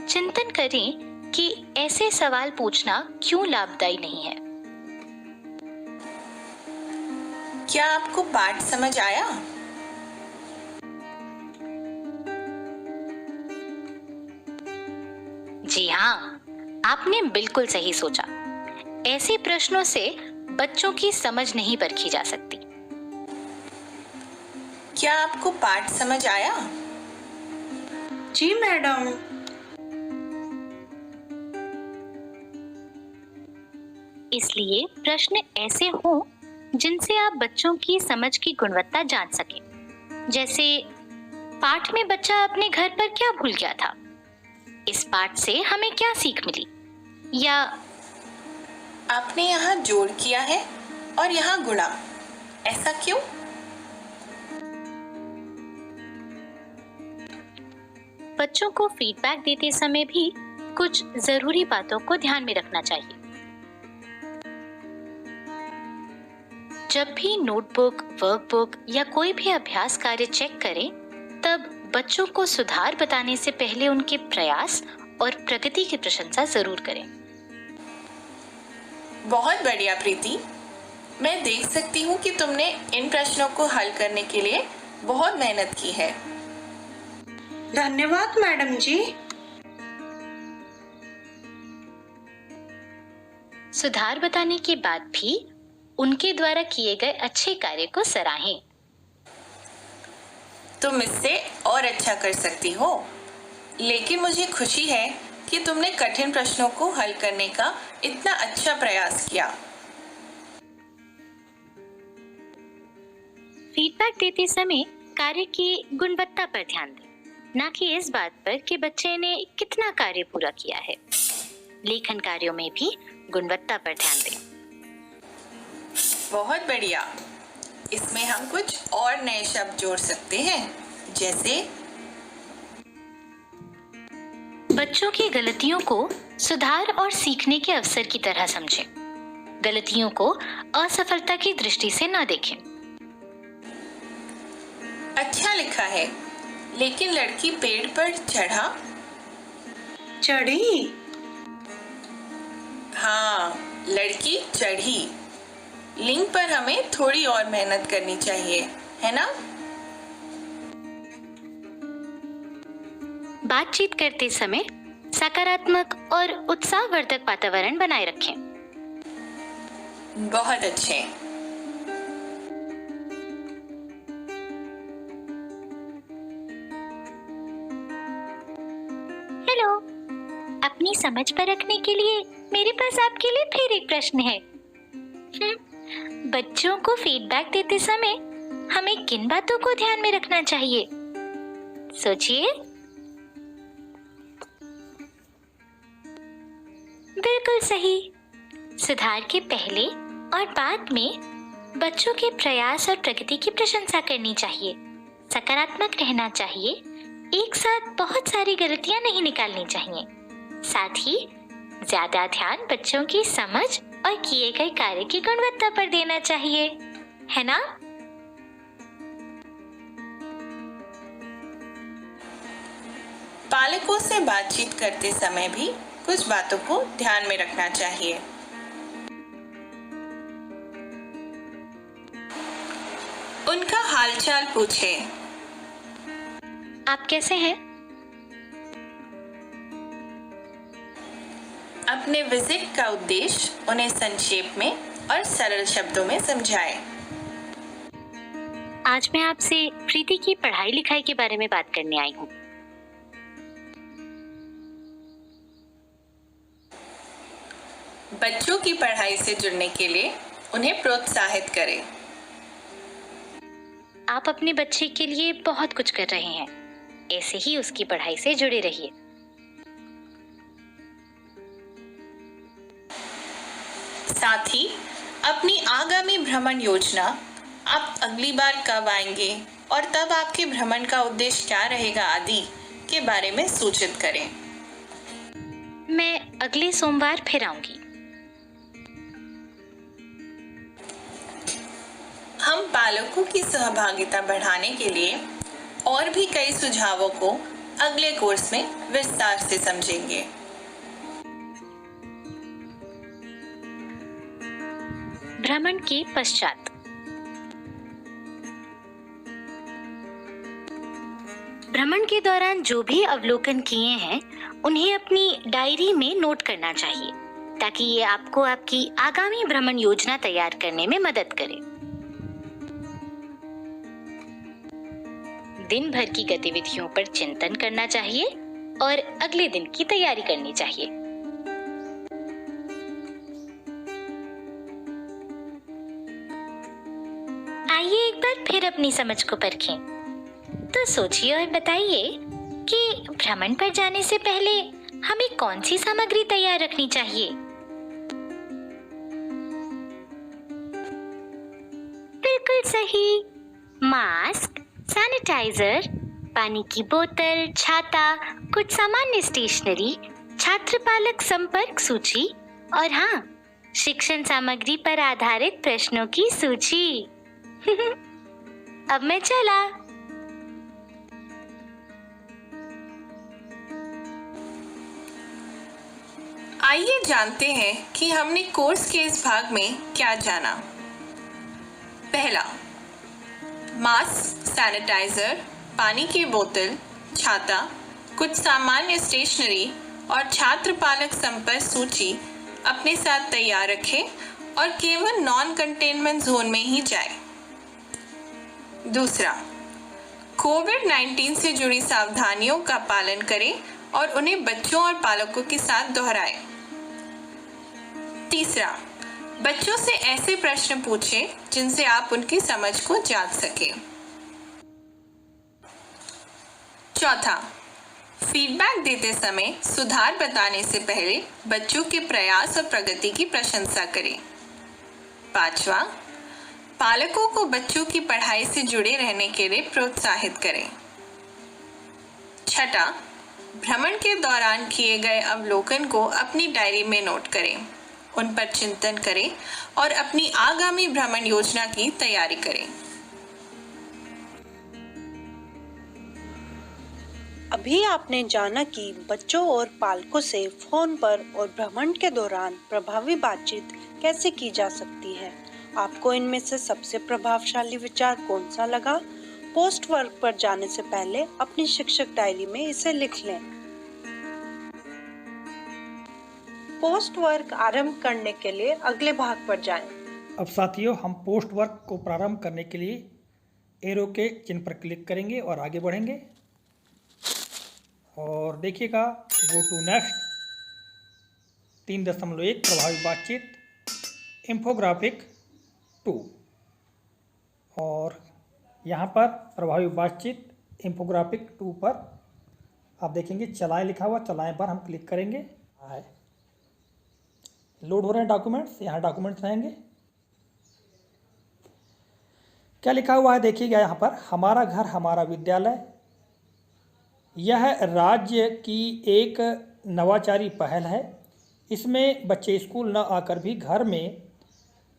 चिंतन करें कि ऐसे सवाल पूछना क्यों लाभदायी नहीं है। क्या आपको पाठ समझ आया? जी हाँ, आपने बिल्कुल सही सोचा। ऐसे प्रश्नों से बच्चों की समझ नहीं परखी जा सकती। क्या आपको पाठ समझ आया? जी मैडम। इसलिए प्रश्न ऐसे हों जिनसे आप बच्चों की समझ की गुणवत्ता जान सकें। जैसे, पाठ में बच्चा अपने घर पर क्या भूल गया था? इस पाठ से हमें क्या सीख मिली? या आपने यहाँ जोड़ किया है और यहाँ गुणा, ऐसा क्यों? बच्चों को फीडबैक देते समय भी कुछ जरूरी बातों को ध्यान में रखना चाहिए। जब भी नोटबुक, वर्कबुक या कोई भी अभ्यास कार्य चेक करें, तब बच्चों को सुधार बताने से पहले उनके प्रयास और प्रगति की प्रशंसा जरूर करें। बहुत बढ़िया प्रीति, मैं देख सकती हूँ कि तुमने इन प्रश्नों को हल करने के लिए बहुत मेहनत की है। धन्यवाद मैडम जी। सुधार बताने के बाद भी उनके द्वारा किए गए अच्छे कार्य को सराहें। तुम इससे और अच्छा कर सकती हो, लेकिन मुझे खुशी है कि तुमने कठिन प्रश्नों को हल करने का इतना अच्छा प्रयास किया। फीडबैक देते समय कार्य की गुणवत्ता पर ध्यान दें, ना कि इस बात पर कि बच्चे ने कितना कार्य पूरा किया है। लेखन कार्यों में भी गुणवत्ता पर ध्यान दें। बहुत बढ़िया। इसमें हम कुछ और नए शब्द जोड़ सकते हैं, जैसे बच्चों की गलतियों को सुधार और सीखने के अवसर की तरह समझें। गलतियों को असफलता की दृष्टि से न देखें। अच्छा लिखा है, लेकिन लड़की पेड़ पर चढ़ी। हाँ, लड़की चढ़ी। लिंग पर हमें थोड़ी और मेहनत करनी चाहिए, है ना? बातचीत करते समय सकारात्मक और उत्साहवर्धक वातावरण बनाए रखें। बहुत अच्छे। हेलो, अपनी समझ पर रखने के लिए मेरे पास आपके लिए फिर एक प्रश्न है। बच्चों को फीडबैक देते समय हमें किन बातों को ध्यान में रखना चाहिए? सोचिए। बिल्कुल सही। सुधार के पहले और बाद में बच्चों के प्रयास और प्रगति की प्रशंसा करनी चाहिए। सकारात्मक रहना चाहिए। एक साथ बहुत सारी गलतियां नहीं निकालनी चाहिए। साथ ही ज्यादा ध्यान बच्चों की समझ और किए गए कार्य की गुणवत्ता पर देना चाहिए, है ना? पालकों से बातचीत करते समय भी कुछ बातों को ध्यान में रखना चाहिए। उनका हालचाल पूछें। आप कैसे हैं? अपने विजिट का उद्देश्य उन्हें संक्षेप में और सरल शब्दों में समझाएं। आज मैं आपसे प्रीति की पढ़ाई लिखाई के बारे में बात करने आई हूँ। बच्चों की पढ़ाई से जुड़ने के लिए उन्हें प्रोत्साहित करें। आप अपने बच्चे के लिए बहुत कुछ कर रहे हैं, ऐसे ही उसकी पढ़ाई से जुड़े रहिए। साथ ही अपनी आगामी भ्रमण योजना, आप अगली बार कब आएंगे और तब आपके भ्रमण का उद्देश्य क्या रहेगा आदि के बारे में सूचित करें। मैं अगले सोमवार फिर आऊंगी। हम पालकों की सहभागिता बढ़ाने के लिए और भी कई सुझावों को अगले कोर्स में विस्तार से समझेंगे। भ्रमण के पश्चात भ्रमण के दौरान जो भी अवलोकन किए हैं उन्हें अपनी डायरी में नोट करना चाहिए, ताकि ये आपको आपकी आगामी भ्रमण योजना तैयार करने में मदद करे। दिन भर की गतिविधियों पर चिंतन करना चाहिए और अगले दिन की तैयारी करनी चाहिए। आइए एक बार फिर अपनी समझ को परखें। तो सोचिए और बताइए कि भ्रमण पर जाने से पहले हमें कौन सी सामग्री तैयार रखनी चाहिए? बिल्कुल सही। मास्क, सैनिटाइजर, पानी की बोतल, छाता, कुछ सामान्य स्टेशनरी, छात्र पालक संपर्क सूची और हाँ, शिक्षण सामग्री पर आधारित प्रश्नों की सूची। अब मैं चला। आइए जानते हैं कि हमने कोर्स के इस भाग में क्या जाना। पहला, मास्क, सैनिटाइजर, पानी की बोतल, छाता, कुछ सामान्य स्टेशनरी और छात्र पालक संपर्क सूची अपने साथ तैयार रखें और केवल नॉन कंटेनमेंट जोन में ही जाएं। दूसरा, कोविड-19 से जुड़ी सावधानियों का पालन करें और उन्हें बच्चों और पालकों के साथ दोहराएं। तीसरा, बच्चों से ऐसे प्रश्न पूछें जिनसे आप उनकी समझ को जांच सकें। चौथा, फीडबैक देते समय सुधार बताने से पहले बच्चों के प्रयास और प्रगति की प्रशंसा करें। पांचवा, पालकों को बच्चों की पढ़ाई से जुड़े रहने के लिए प्रोत्साहित करें। छठा, भ्रमण के दौरान किए गए अवलोकन को अपनी डायरी में नोट करें, उन पर चिंतन करें और अपनी आगामी भ्रमण योजना की तैयारी करें। अभी आपने जाना कि बच्चों और पालकों से फोन पर और भ्रमण के दौरान प्रभावी बातचीत कैसे की जा सकती है। आपको इनमें से सबसे प्रभावशाली विचार कौन सा लगा? पोस्ट वर्क पर जाने से पहले अपनी शिक्षक डायरी में इसे लिख लें। पोस्ट वर्क आरंभ करने के लिए अगले भाग पर जाएं। अब साथियों, हम पोस्ट वर्क को प्रारंभ करने के लिए एरो के चिन्ह पर क्लिक करेंगे और आगे बढ़ेंगे। और देखिएगा, गो टू नेक्स्ट 3.1 प्रभावी बातचीत, इंफोग्राफिक 2। और यहाँ पर प्रभावी बातचीत इंफोग्राफिक 2 पर आप देखेंगे चलाएं लिखा हुआ, चलाएं पर हम क्लिक करेंगे। लोड हो रहे हैं डॉक्यूमेंट्स, यहाँ डॉक्यूमेंट्स रहेंगे। क्या लिखा हुआ है देखिएगा यहाँ पर, हमारा घर हमारा विद्यालय। यह राज्य की एक नवाचारी पहल है। इसमें बच्चे स्कूल न आकर भी घर में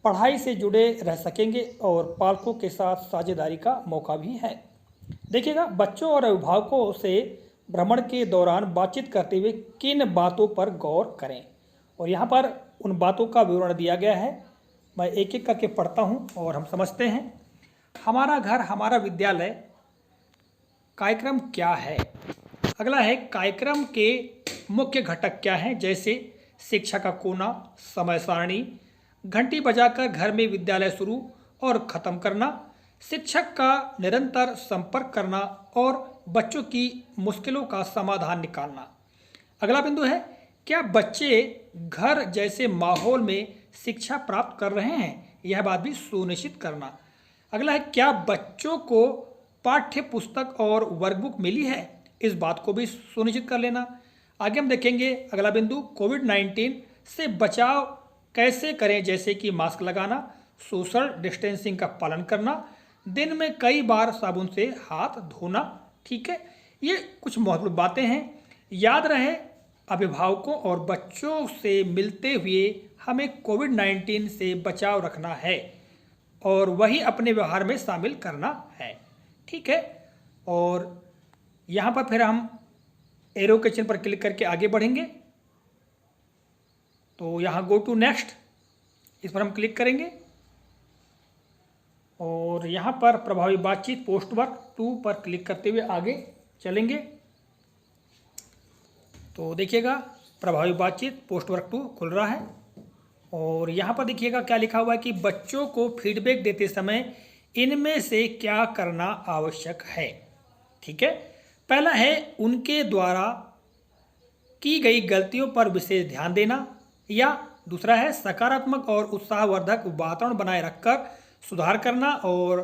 पढ़ाई से जुड़े रह सकेंगे और पालकों के साथ साझेदारी का मौका भी है। देखिएगा, बच्चों और अभिभावकों से भ्रमण के दौरान बातचीत करते हुए किन बातों पर गौर करें, और यहाँ पर उन बातों का विवरण दिया गया है। मैं एक एक करके पढ़ता हूँ और हम समझते हैं। हमारा घर हमारा विद्यालय कार्यक्रम क्या है। अगला है, कार्यक्रम के मुख्य घटक क्या हैं, जैसे शिक्षा का कोना, समय सारणी, घंटी बजाकर घर में विद्यालय शुरू और ख़त्म करना, शिक्षक का निरंतर संपर्क करना और बच्चों की मुश्किलों का समाधान निकालना। अगला बिंदु है, क्या बच्चे घर जैसे माहौल में शिक्षा प्राप्त कर रहे हैं, यह बात भी सुनिश्चित करना। अगला है, क्या बच्चों को पाठ्य पुस्तक और वर्कबुक मिली है, इस बात को भी सुनिश्चित कर लेना। आगे हम देखेंगे अगला बिंदु, कोविड-19 से बचाव कैसे करें, जैसे कि मास्क लगाना, सोशल डिस्टेंसिंग का पालन करना, दिन में कई बार साबुन से हाथ धोना। ठीक है, ये कुछ महत्वपूर्ण बातें हैं। याद रहे, अभिभावकों और बच्चों से मिलते हुए हमें कोविड-19 से बचाव रखना है और वही अपने व्यवहार में शामिल करना है। ठीक है, और यहाँ पर फिर हम एरो के चिन्ह पर क्लिक करके आगे बढ़ेंगे। तो यहाँ गो टू नेक्स्ट, इस पर हम क्लिक करेंगे और यहाँ पर प्रभावी बातचीत पोस्ट वर्क 2 पर क्लिक करते हुए आगे चलेंगे। तो देखिएगा, प्रभावी बातचीत पोस्ट वर्क 2 खुल रहा है और यहाँ पर देखिएगा क्या लिखा हुआ है कि बच्चों को फीडबैक देते समय इनमें से क्या करना आवश्यक है। ठीक है, पहला है, उनके द्वारा की गई गलतियों पर विशेष ध्यान देना, या दूसरा है सकारात्मक और उत्साहवर्धक वातावरण बनाए रखकर सुधार करना और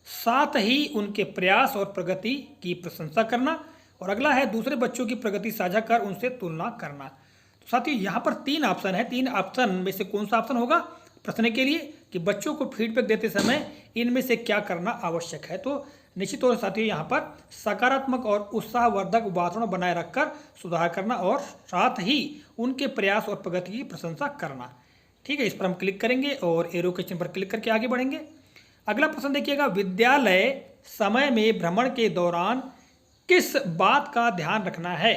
साथ ही उनके प्रयास और प्रगति की प्रशंसा करना। और अगला है, दूसरे बच्चों की प्रगति साझा कर उनसे तुलना करना। तो साथियों, यहाँ पर 3 ऑप्शन है। 3 ऑप्शन में से कौन सा ऑप्शन होगा प्रश्न के लिए कि बच्चों को फीडबैक देते समय इनमें से क्या करना आवश्यक है। तो निश्चित तौर से साथियों, यहाँ पर सकारात्मक और उत्साहवर्धक वातावरण बनाए रखकर सुधार करना और साथ ही उनके प्रयास और प्रगति की प्रशंसा करना। ठीक है, इस पर हम क्लिक करेंगे और एरो के चिन्ह पर क्लिक करके आगे बढ़ेंगे। अगला प्रश्न देखिएगा, विद्यालय समय में भ्रमण के दौरान किस बात का ध्यान रखना है।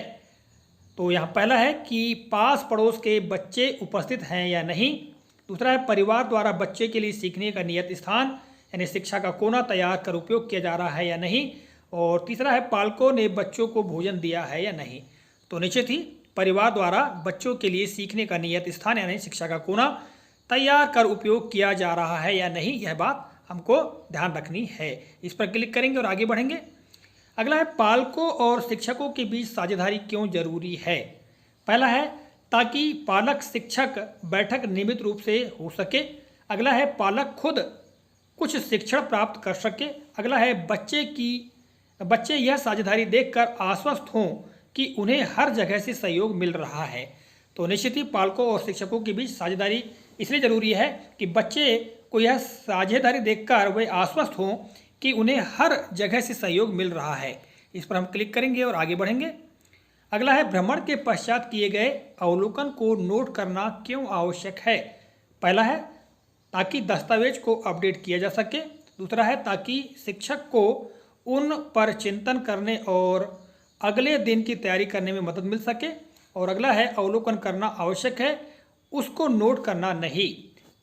तो यहाँ पहला है कि पास पड़ोस के बच्चे उपस्थित हैं या नहीं। दूसरा है, परिवार द्वारा बच्चे के लिए सीखने का नियत स्थान यानी शिक्षा का कोना तैयार कर उपयोग किया जा रहा है या नहीं। और तीसरा है, पालकों ने बच्चों को भोजन दिया है या नहीं। तो निश्चित ही परिवार द्वारा बच्चों के लिए सीखने का नियत स्थान यानी शिक्षा का कोना तैयार कर उपयोग किया जा रहा है या नहीं, यह बात हमको ध्यान रखनी है। इस पर क्लिक करेंगे और आगे बढ़ेंगे। अगला है पालकों और शिक्षकों के बीच साझेदारी क्यों जरूरी है। पहला है ताकि पालक शिक्षक बैठक नियमित रूप से हो सके। अगला है पालक खुद कुछ शिक्षण प्राप्त कर सके। अगला है बच्चे यह साझेदारी देखकर आश्वस्त हों कि उन्हें हर जगह से सहयोग मिल रहा है। तो निश्चित ही पालकों और शिक्षकों के बीच साझेदारी इसलिए ज़रूरी है कि बच्चे को यह साझेदारी देखकर वे आश्वस्त हों कि उन्हें हर जगह से सहयोग मिल रहा है। इस पर हम क्लिक करेंगे और आगे बढ़ेंगे। अगला है भ्रमण के पश्चात किए गए अवलोकन को नोट करना क्यों आवश्यक है। पहला है ताकि दस्तावेज को अपडेट किया जा सके। दूसरा है ताकि शिक्षक को उन पर चिंतन करने और अगले दिन की तैयारी करने में मदद मिल सके। और अगला है अवलोकन करना आवश्यक है, उसको नोट करना नहीं।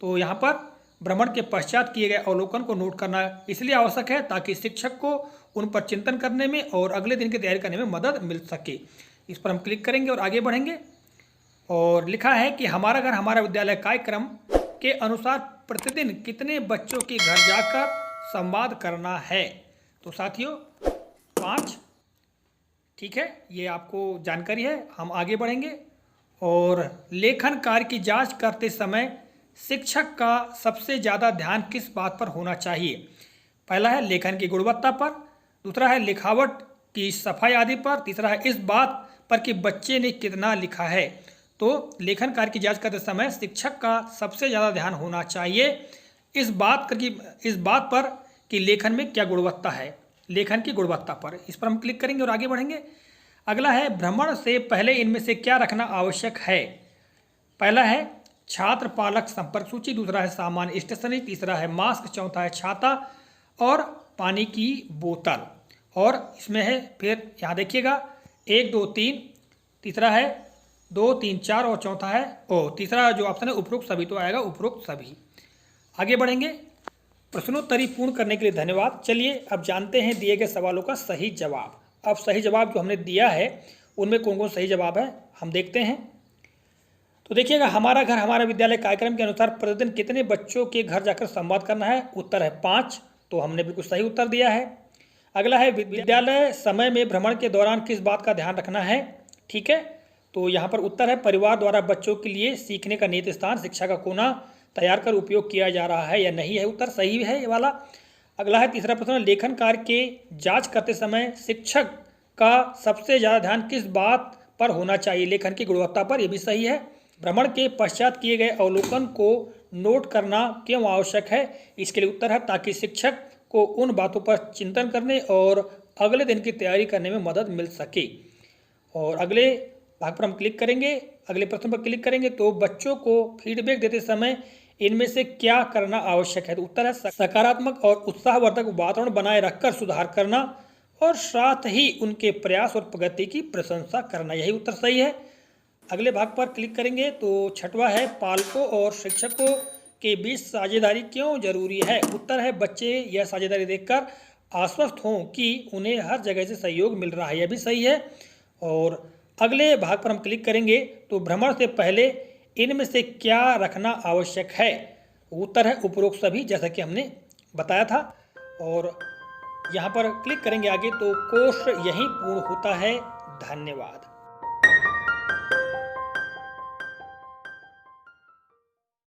तो यहाँ पर भ्रमण के पश्चात किए गए अवलोकन को नोट करना इसलिए आवश्यक है ताकि शिक्षक को उन पर चिंतन करने में और अगले दिन की तैयारी करने में मदद मिल सके। इस पर हम क्लिक करेंगे और आगे बढ़ेंगे। और लिखा है कि हमारा घर हमारा विद्यालय कार्यक्रम के अनुसार प्रतिदिन कितने बच्चों के घर जाकर संवाद करना है। तो साथियों 5, ठीक है, ये आपको जानकारी है। हम आगे बढ़ेंगे। और लेखन कार्य की जांच करते समय शिक्षक का सबसे ज़्यादा ध्यान किस बात पर होना चाहिए। पहला है लेखन की गुणवत्ता पर। दूसरा है लिखावट की सफाई आदि पर। तीसरा है इस बात पर कि बच्चे ने कितना लिखा है। तो लेखन कार्य की जांच करते समय शिक्षक का सबसे ज़्यादा ध्यान होना चाहिए इस बात पर कि लेखन में क्या गुणवत्ता है, लेखन की गुणवत्ता पर। इस पर हम क्लिक करेंगे और आगे बढ़ेंगे। अगला है भ्रमण से पहले इनमें से क्या रखना आवश्यक है। पहला है छात्र पालक संपर्क सूची। दूसरा है सामान्य स्टेशनरी। तीसरा है मास्क। चौथा है छाता और पानी की बोतल। और इसमें है फिर यहाँ देखिएगा 1 2 3, तीसरा है 2 3 4 और चौथा है तीसरा जो ऑप्शन है उपरोक्त सभी। तो आएगा उपरोक्त सभी। आगे बढ़ेंगे। प्रश्नोत्तरी पूर्ण करने के लिए धन्यवाद। चलिए अब जानते हैं दिए गए सवालों का सही जवाब। अब सही जवाब जो हमने दिया है उनमें कौन कौन सही जवाब है हम देखते हैं। तो देखिएगा हमारा घर हमारा विद्यालय कार्यक्रम के अनुसार प्रतिदिन कितने बच्चों के घर जाकर संवाद करना है। उत्तर है 5। तो हमने बिल्कुल सही उत्तर दिया है। अगला है विद्यालय समय में भ्रमण के दौरान किस बात का ध्यान रखना है। ठीक है, तो यहाँ पर उत्तर है परिवार द्वारा बच्चों के लिए सीखने का नियत स्थान शिक्षा का कोना तैयार कर उपयोग किया जा रहा है या नहीं है। उत्तर सही है ये वाला। अगला है तीसरा प्रश्न लेखन कार्य के जांच करते समय शिक्षक का सबसे ज़्यादा ध्यान किस बात पर होना चाहिए, लेखन की गुणवत्ता पर। यह भी सही है। भ्रमण के पश्चात किए गए अवलोकन को नोट करना क्यों आवश्यक है। इसके लिए उत्तर है ताकि शिक्षक को उन बातों पर चिंतन करने और अगले दिन की तैयारी करने में मदद मिल सके। और अगले भाग पर हम क्लिक करेंगे। अगले प्रश्न पर क्लिक करेंगे तो बच्चों को फीडबैक देते समय इनमें से क्या करना आवश्यक है। तो उत्तर है सकारात्मक और उत्साहवर्धक वातावरण बनाए रखकर सुधार करना और साथ ही उनके प्रयास और प्रगति की प्रशंसा करना। यही उत्तर सही है। अगले भाग पर क्लिक करेंगे तो छठवां है पालकों और शिक्षकों के बीच साझेदारी क्यों जरूरी है। उत्तर है बच्चे यह साझेदारी देखकर आश्वस्त हों कि उन्हें हर जगह से सहयोग मिल रहा है। यह भी सही है। और अगले भाग पर हम क्लिक करेंगे तो भ्रमण से पहले इनमें से क्या रखना आवश्यक है। उत्तर है उपरोक्त सभी, जैसा कि हमने बताया था। और यहाँ पर क्लिक करेंगे आगे तो कोर्स यहीं पूर्ण होता है। धन्यवाद।